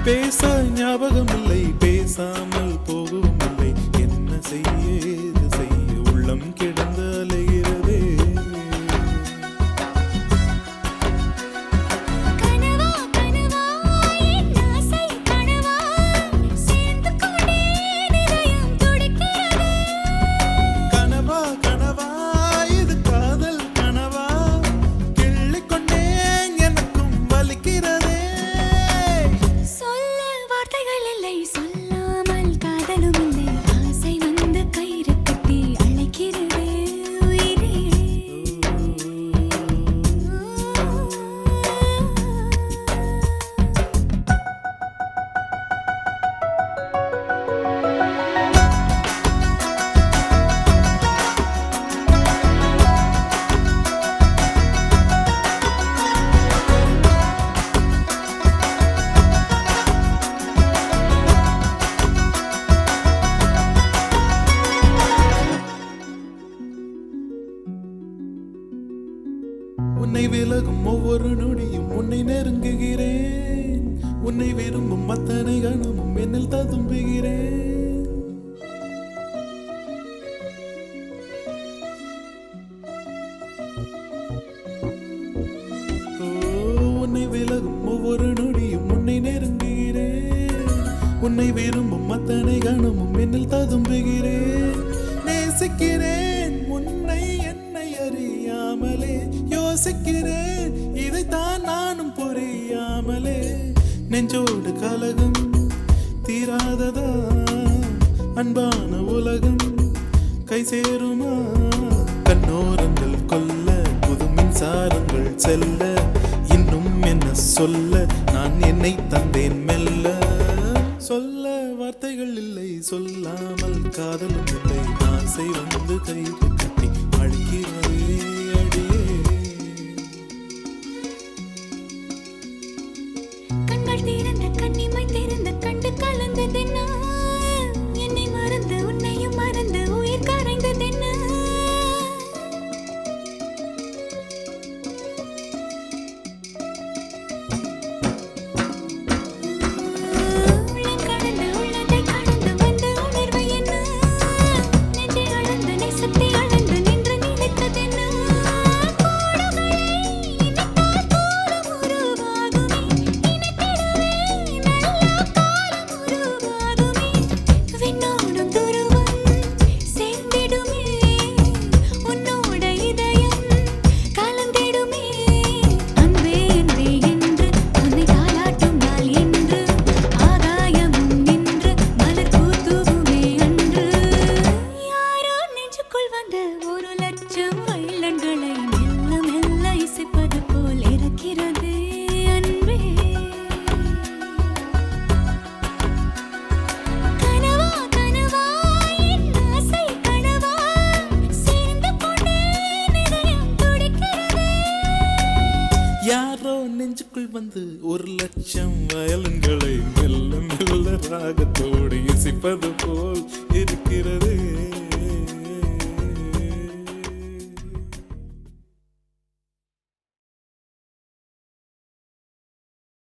பேச ஞாபகம் இல்லை, பேசாமல் போகவும் இல்லை. என்ன செய்ய ஏது செய்ய உள்ளம் கிடந்து அலைகிறதே. உன்னை விலகும் ஒவ்வொரு நொடியும் உன்னை நெருங்குகிறேன். உன்னை விரும்பும் அத்தனை கணமும் என்னில் ததும்புகிறேன். உன்னை விலகும் ஒவ்வொரு நொடியும் உன்னை நெருங்குகிறேன். உன்னை விரும்பும் அத்தனை கணமும் என்னில் ததும்புகிறேன். நேசிக்கிறேன் உன்னை என்னை அறியாமலே, யோசிக்கிறேன் இதைத்தான் நானும் புரியாமலே. நெஞ்சோடு கலகம் தீராததா, அன்பான உலகம் கை சேருமா? கண்ணோரங்கள் கொல்ல புது மின்சாரங்கள் செல்ல, இன்னும் என்ன சொல்ல நான் என்னை தந்தேன் மெல்ல. சொல்ல வார்த்தைகள் இல்லை, சொல்லாமல் காதலும் இல்லை. ஆசை வந்து கைது கட்டி அழிக்கிறதே அடியே. கண்கள் தீர்ந்த கண்ணிமை தெரிந்த கண்டு கலந்ததென்ன, என்னை மறந்து உன்னையும் மறந்து உயிர் கரைந்ததென்ன. யாரோ நெஞ்சுக்குள் வந்து 1,00,000 வயலன்களை மெல்ல மெல்ல ராகத்தோடு இசைப்பது போல்